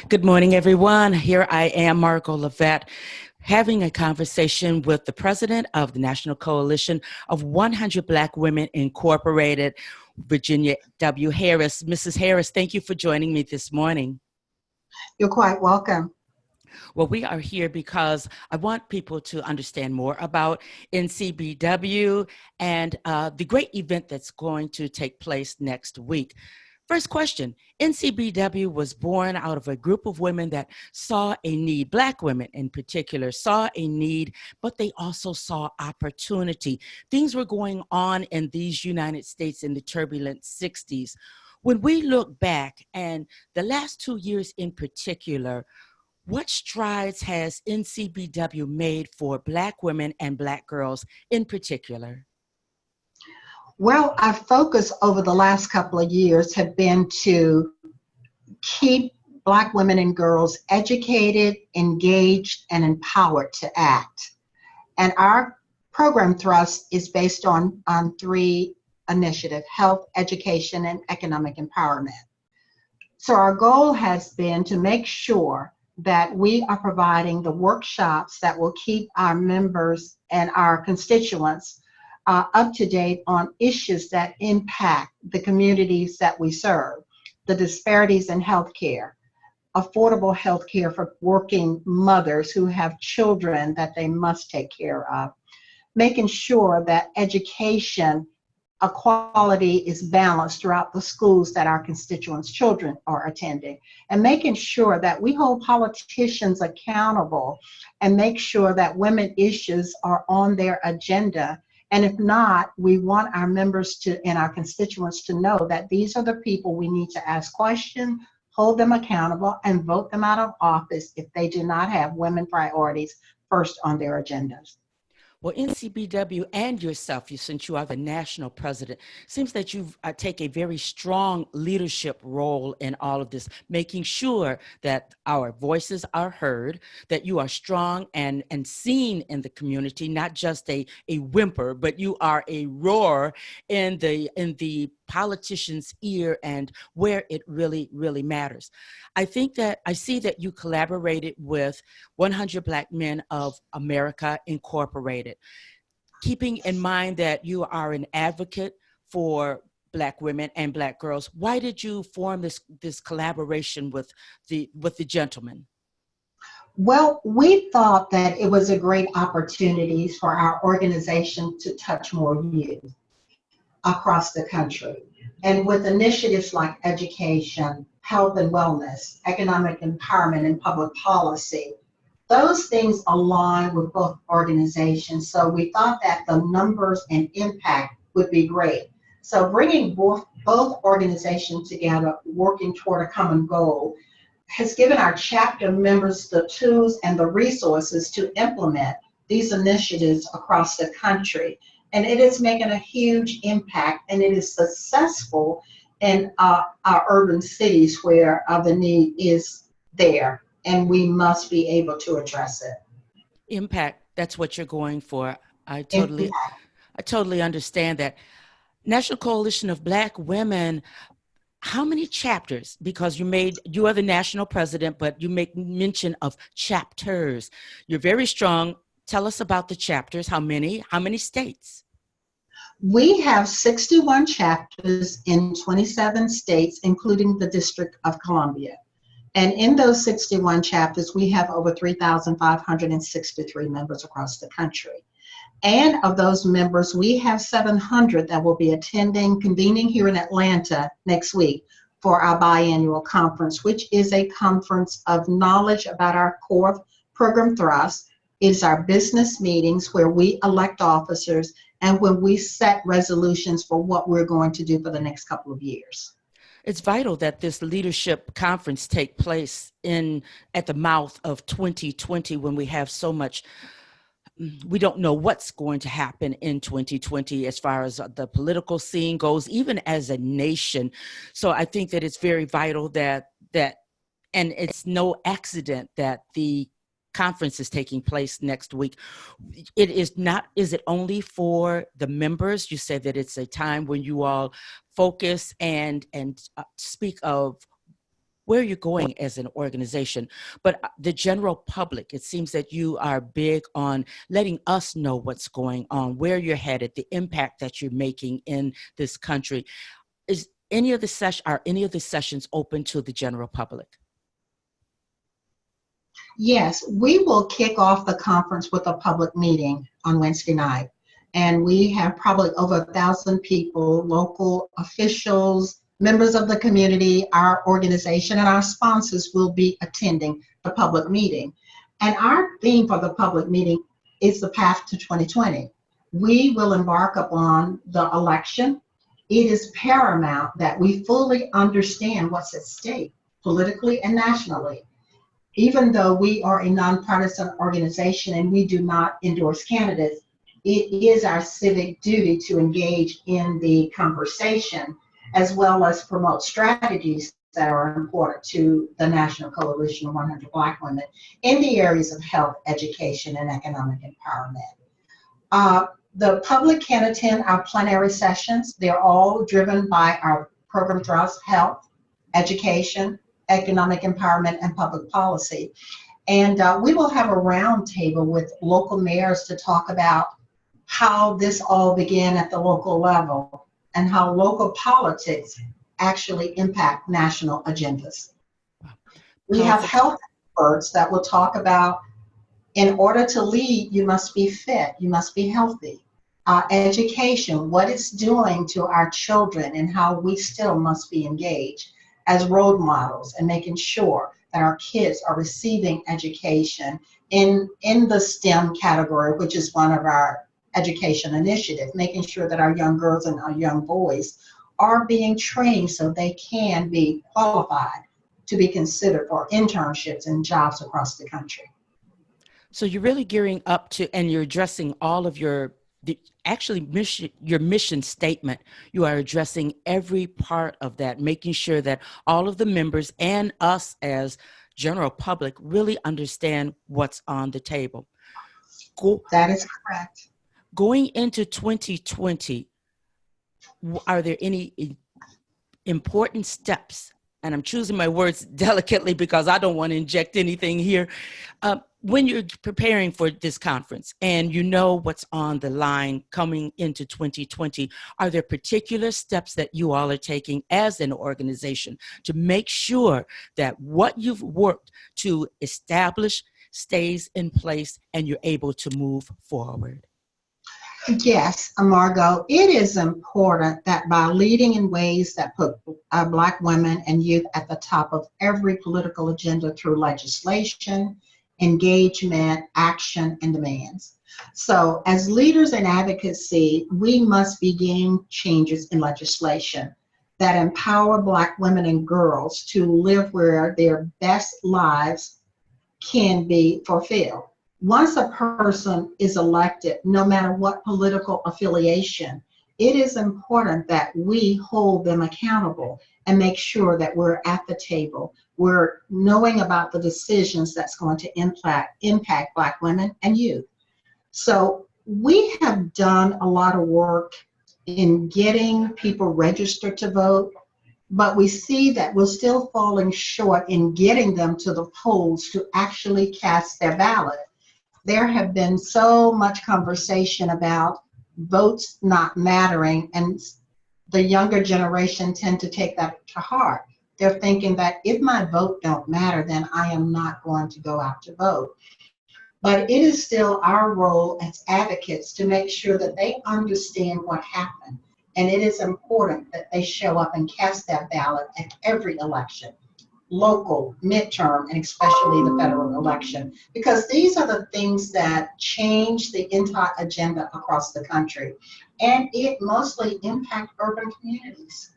Good morning, everyone. Here I am, Margo, having a conversation with the president of the National Coalition of 100 Black Women Incorporated, Virginia W. Harris. Mrs. Harris, thank you for joining me this morning. You're quite welcome. Well, we are here because I want people to understand more about NCBW and the great event that's going to take place next week. First question, NCBW was born out of a group of women that saw a need, Black women in particular, saw a need, but they also saw opportunity. Things were going on in these United States in the turbulent 60s. When we look back, and the last 2 years in particular, what strides has NCBW made for Black women and Black girls in particular? Well, our focus over the last couple of years have been to keep Black women and girls educated, engaged, and empowered to act. And our program thrust is based on three initiatives: health, education, and economic empowerment. So our goal has been to make sure that we are providing the workshops that will keep our members and our constituents up to date on issues that impact the communities that we serve, the disparities in healthcare, affordable healthcare for working mothers who have children that they must take care of, making sure that education equality is balanced throughout the schools that our constituents' children are attending, and making sure that we hold politicians accountable and make sure that women issues are on their agenda. And if not, we want our members to and our constituents to know that these are the people we need to ask questions, hold them accountable, and vote them out of office if they do not have women priorities first on their agendas. Well, NCBW and yourself, since you are the national president, seems that you take a very strong leadership role in all of this, making sure that our voices are heard, that you are strong and seen in the community, not just a whimper, but you are a roar in the politician's ear and where it really, really matters. I see that you collaborated with 100 Black Men of America Incorporated, keeping in mind that you are an advocate for Black women and Black girls. Why did you form this collaboration with the gentleman? Well, we thought that it was a great opportunity for our organization to touch more youth across the country. And with initiatives like education, health and wellness, economic empowerment, and public policy, those things align with both organizations. So we thought that the numbers and impact would be great. So bringing both organizations together, working toward a common goal, has given our chapter members the tools and the resources to implement these initiatives across the country. And it is making a huge impact, and it is successful in our urban cities where the need is there, and we must be able to address it. Impact, that's what you're going for. I totally understand that. National Coalition of Black Women, how many chapters? Because you are the national president, but you make mention of chapters. You're very strong. Tell us about the chapters. How many states? We have 61 chapters in 27 states, including the District of Columbia. And in those 61 chapters, we have over 3,563 members across the country. And of those members, we have 700 that will be convening here in Atlanta next week for our biannual conference, which is a conference of knowledge about our core program thrust. It is our business meetings where we elect officers and when we set resolutions for what we're going to do for the next couple of years. It's vital that this leadership conference take place at the mouth of 2020 when we have so much. We don't know what's going to happen in 2020 as far as the political scene goes, even as a nation. So I think that it's very vital that and it's no accident that the conference is taking place next week. Is it only for the members? You said that it's a time when you all focus and speak of where you're going as an organization. But the general public, it seems that you are big on letting us know what's going on, where you're headed, the impact that you're making in this country. Is any of the sessions open to the general public? Yes, we will kick off the conference with a public meeting on Wednesday night. And we have probably over 1,000 people, local officials, members of the community, our organization, and our sponsors will be attending the public meeting. And our theme for the public meeting is the path to 2020. We will embark upon the election. It is paramount that we fully understand what's at stake politically and nationally. Even though we are a nonpartisan organization and we do not endorse candidates, it is our civic duty to engage in the conversation as well as promote strategies that are important to the National Coalition of 100 Black Women in the areas of health, education, and economic empowerment. The public can attend our plenary sessions. They're all driven by our program thrusts: health, education, economic empowerment, and public policy. And we will have a roundtable with local mayors to talk about how this all began at the local level and how local politics actually impact national agendas. We have health experts that will talk about, in order to lead, you must be fit, you must be healthy. Education, what it's doing to our children and how we still must be engaged as role models and making sure that our kids are receiving education in the STEM category, which is one of our education initiatives, making sure that our young girls and our young boys are being trained so they can be qualified to be considered for internships and jobs across the country. So you're really gearing up to, and you're addressing all of your mission statement. You are addressing every part of that, making sure that all of the members and us as general public really understand what's on the table. That is correct. Going into 2020, are there any important steps? And I'm choosing my words delicately because I don't want to inject anything here. When you're preparing for this conference and you know what's on the line coming into 2020, are there particular steps that you all are taking as an organization to make sure that what you've worked to establish stays in place and you're able to move forward? Yes, Margo, it is important that by leading in ways that put Black women and youth at the top of every political agenda through legislation, engagement, action, and demands. So as leaders in advocacy, we must begin changes in legislation that empower Black women and girls to live where their best lives can be fulfilled. Once a person is elected, no matter what political affiliation, it is important that we hold them accountable and make sure that we're at the table. We're knowing about the decisions that's going to impact Black women and youth. So we have done a lot of work in getting people registered to vote, but we see that we're still falling short in getting them to the polls to actually cast their ballot. There have been so much conversation about votes not mattering, and the younger generation tend to take that to heart. They're thinking that if my vote don't matter, then I am not going to go out to vote. But it is still our role as advocates to make sure that they understand what happened. And it is important that they show up and cast that ballot at every election, local, midterm, and especially the federal election, because these are the things that change the entire agenda across the country, and it mostly impact urban communities.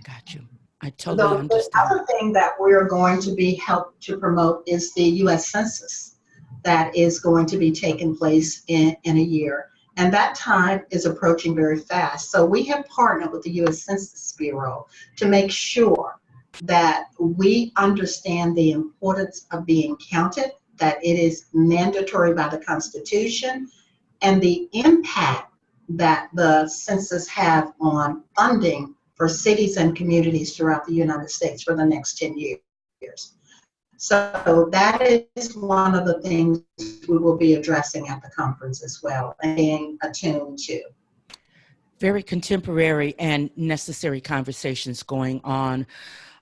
Got you. I totally understand. The other thing that we're going to be helped to promote is the U.S. Census that is going to be taking place in a year. And that time is approaching very fast. So we have partnered with the U.S. Census Bureau to make sure that we understand the importance of being counted, that it is mandatory by the Constitution, and the impact that the census have on funding for cities and communities throughout the United States for the next 10 years. So that is one of the things we will be addressing at the conference as well and being attuned to. Very contemporary and necessary conversations going on.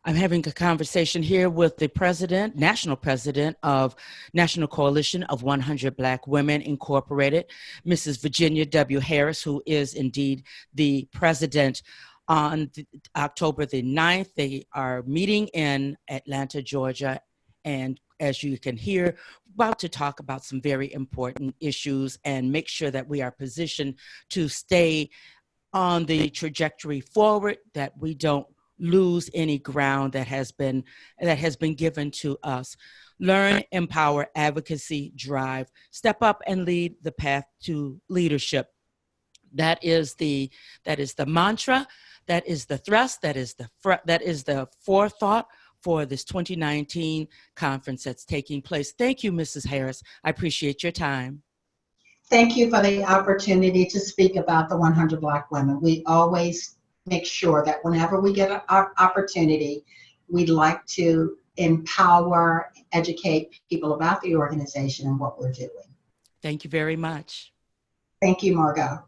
I'm having a conversation here with the president, national president of National Coalition of 100 Black Women Incorporated, Mrs. Virginia W. Harris, who is indeed the president. On October the 9th, they are meeting in Atlanta, Georgia, and as you can hear, about to talk about some very important issues and make sure that we are positioned to stay on the trajectory forward, that we don't lose any ground that has been given to us. Learn, empower, advocacy, drive, step up and lead the path to leadership. That is the mantra, that is the thrust, that is the forethought for this 2019 conference that's taking place. Thank you, Mrs. Harris. I appreciate your time. Thank you for the opportunity to speak about the 100 Black women. We always make sure that whenever we get an opportunity, we'd like to empower, educate people about the organization and what we're doing. Thank you very much. Thank you, Margo.